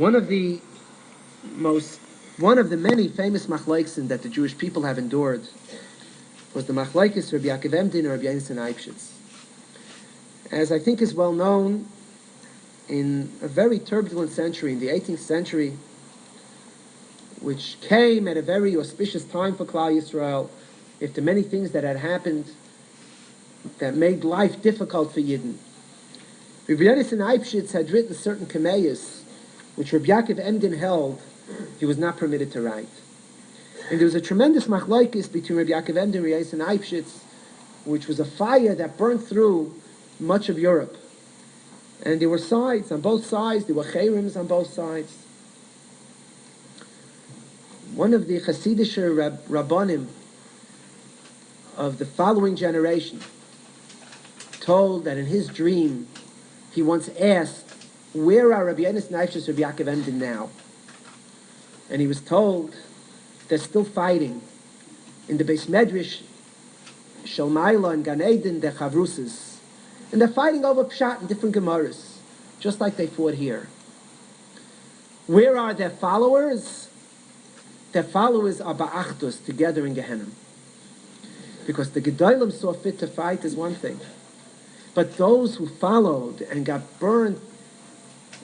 One of the many famous machlokes that the Jewish people have endured was the machlokes Rabbi Yaakov emdin and Rabbi yonathan eybeschutz. As I think is well known, in a very turbulent century, in the 18th century, which came at a very auspicious time for Klal Yisrael, after many things that had happened that made life difficult for Yidden. Rabbi yonathan eybeschutz had written certain kameyas, which Rabbi Yaakov emdin held he was not permitted to write. And there was a tremendous machlokes between Rabbi Yaakov emdin and Rabbi yonathan eybeschutz, which was a fire that burned through much of Europe. And there were sides on both sides, there were chayrims on both sides. One of the Hasidic Rabbanim of the following generation told that in his dream he once asked, where are Rabbi yonathan eybeschutz and Rabbi Yaakov emdin now? And he was told they're still fighting in the Beis Medrash, Shalmaila and Gan Eden, they're chavrusas. And they're fighting over pshat in different gemaras, just like they fought here. Where are their followers? Their followers are ba'achdus, together in Gehenna. Because the Gedolim saw fit to fight is one thing. But those who followed and got burned,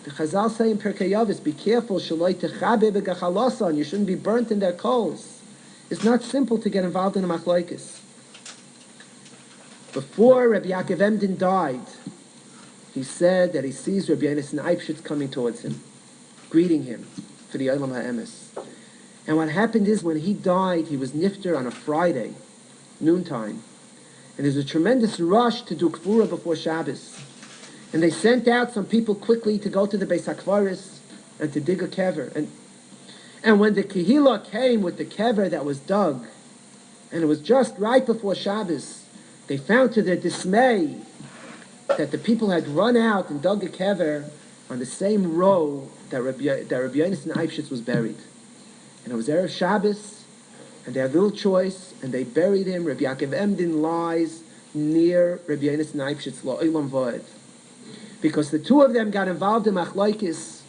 the Chazal say in Pirkei Avos, be careful, shaloi techabe begachalosan, you shouldn't be burnt in their coals. It's not simple to get involved in a machlokes. Before Rabbi Yaakov emdin died, he said that he sees Rabbi yonathan eybeschutz coming towards him, greeting him for the Olam HaEmes. And what happened is, when he died, he was nifter on a Friday, noontime. And there's a tremendous rush to do kfura before Shabbos. And they sent out some people quickly to go to the Beis HaKvaris and to dig a kever. And when the Kehillah came with the kever that was dug, and it was just right before Shabbos, they found to their dismay that the people had run out and dug a kever on the same row that Rabbi yonathan eybeschutz was buried. And it was Erev Shabbos, and they had little choice, and they buried him. Rabbi Yaakov emdin lies near Rabbi yonathan eybeschutz la'olam va'ed. Because the two of them got involved in machlokes,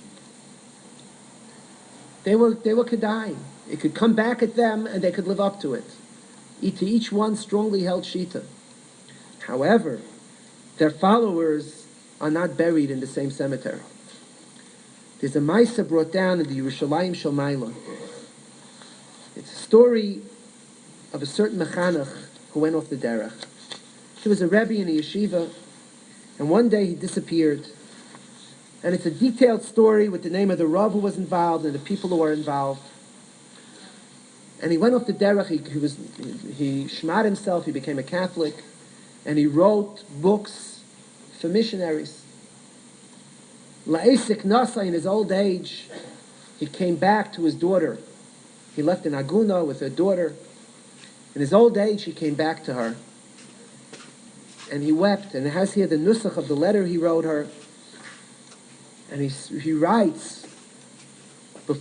they were kedai. It could come back at them, and they could live up to it. To each one strongly held shita. However, their followers are not buried in the same cemetery. There's a Maisa brought down in the Yerushalayim Shalmaila. It's a story of a certain mechanech who went off the derech. He was a rebbe in a yeshiva, and one day he disappeared. And it's a detailed story with the name of the rav who was involved and the people who were involved. And he went off the derech. He shmad himself. He became a Catholic, and he wrote books for missionaries. La'esik nasa, in his old age, he came back to his daughter. He left an aguna with her daughter. In his old age, he came back to her, and he wept. And it has here the nusach of the letter he wrote her. And he writes,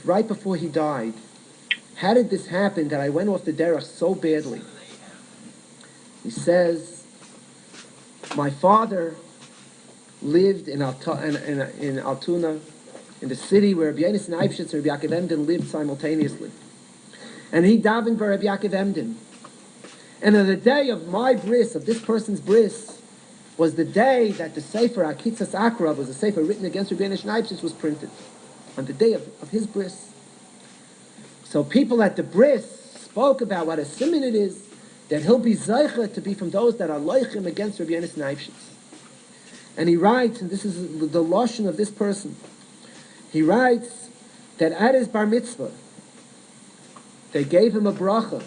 right before he died, how did this happen that I went off the derech so badly? He says, my father lived in Altoona, in the city where Rabbi yonathan eybeschutz and Rabbi Yaakov emdin lived simultaneously. And he davened for Rabbi Yaakov emdin. And on the day of my bris, of this person's bris, was the day that the Sefer Akitzas Akrav, was a Sefer written against Rabbi yonathan eybeschutz, was printed. On the day of his bris. So people at the bris spoke about what a siman it is that he'll be zeicha to be from those that are loichim against Rabbi yonathan eybeschutz. And he writes, and this is the lashon of this person, he writes that at his bar mitzvah, they gave him a bracha.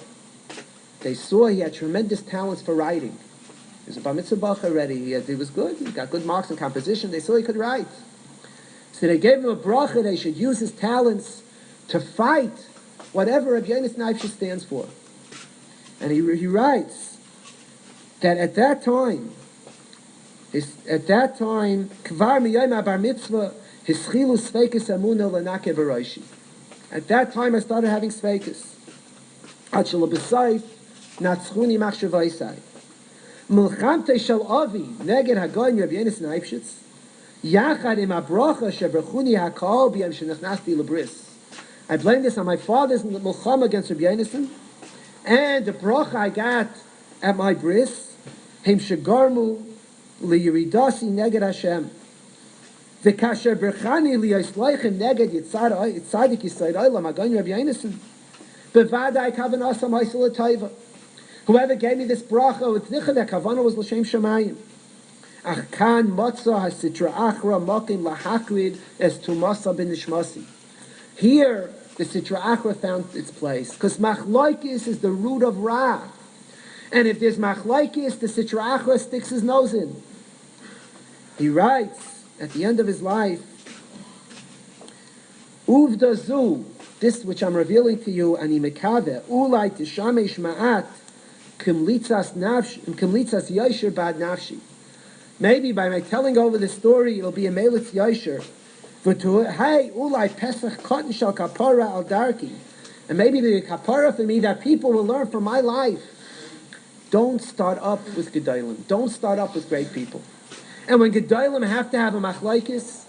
They saw he had tremendous talents for writing. He was a bar mitzvah bracha already. He was good. He got good marks in composition. They saw he could write. So they gave him a bracha. They should use his talents to fight whatever Rabbi yonathan eybeschutz stands for. And he writes that at that time, kvar miyom bar mitzvah, hischilu sveikis amuna lenake b'roishi. At that time, I started having sveikis. Ad shelo b'sayf natzchuni machshavaysai. Milchamte shel avi neged hagoyim Rabbi yonathan eybeschutz. Yachad im abrocha sheberchuni hakol b'yam shenachnasti lebris. I blame this on my father's Melachim against Rabbi Yonathan, and the bracha I got at my bris, him shegarmu liyiridasi neged Hashem. V'kasher berchani liyaisleichem neged yitzadik yisayid olam agon Rabbi Yonathan. Bevadai kavanasa ma'isel l'taiva. Whoever gave me this bracha with nicha, that kavanah was l'shem shemayim. Ach kan motza hasitra achra mokim lahakrid es tumasa b'nishmasi. Here, the Sitra Achra found its place, because machlaikis is the root of Ra. And if there's machlaikis, the Sitra Achra sticks his nose in. He writes, at the end of his life, Uvda zu, this which I'm revealing to you, ani mekave, ulai tishamesh ma'at, kimlitzas yosher bad nafshi. Maybe by my telling over the story, it'll be a melitz yosher. Hey, ulai pesach cotton shal kapara al darki, and maybe the kapara for me that people will learn from my life. Don't start up with gedolim. Don't start up with great people. And when gedolim have to have a machlaikis,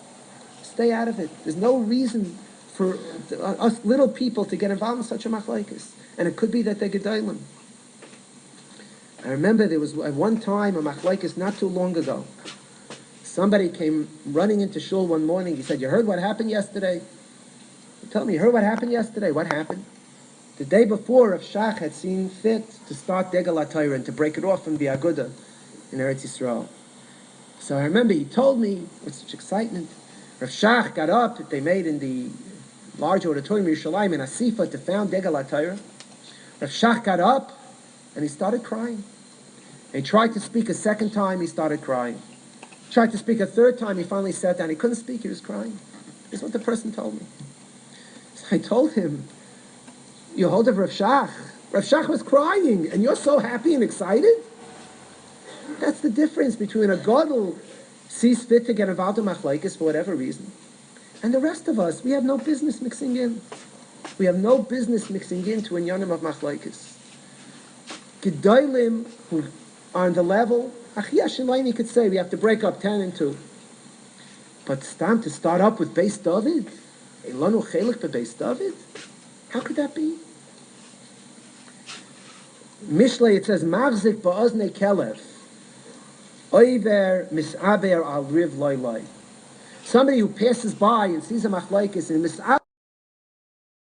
stay out of it. There's no reason for us little people to get involved in such a machlaikis, and it could be that they're gedolim. I remember there was at one time a machlaikis not too long ago. Somebody came running into shul one morning. He said, "You heard what happened yesterday?" Tell me, you heard what happened yesterday? What happened? The day before, Rav Shach had seen fit to start Degel HaTorah and to break it off from the Aguda in Eretz Yisrael. So I remember he told me with such excitement. Rav Shach got up. They made in the large auditorium in Yerushalayim in Asifa to found Degel HaTorah. Rav Shach got up and he started crying. He tried to speak a second time. He started crying. Tried to speak a third time, he finally sat down. He couldn't speak, he was crying. This is what the person told me. So I told him, you hold of Rav Shach. Rav Shach was crying, and you're so happy and excited? That's the difference between a gadol sees fit to get involved in machlaikis for whatever reason, and the rest of us, we have no business mixing in. We have no business mixing into inyanim of machlaikis. Gedolim who are on the level, you could say we have to break up 10 and 2. But to start up with Beis David? Elanu chelik beBeis David? How could that be? Mishlei, it says, Mavzik ba'ozne kelev, oiver misaber al riv loy loy. Somebody who passes by and sees a machlaikis and misaber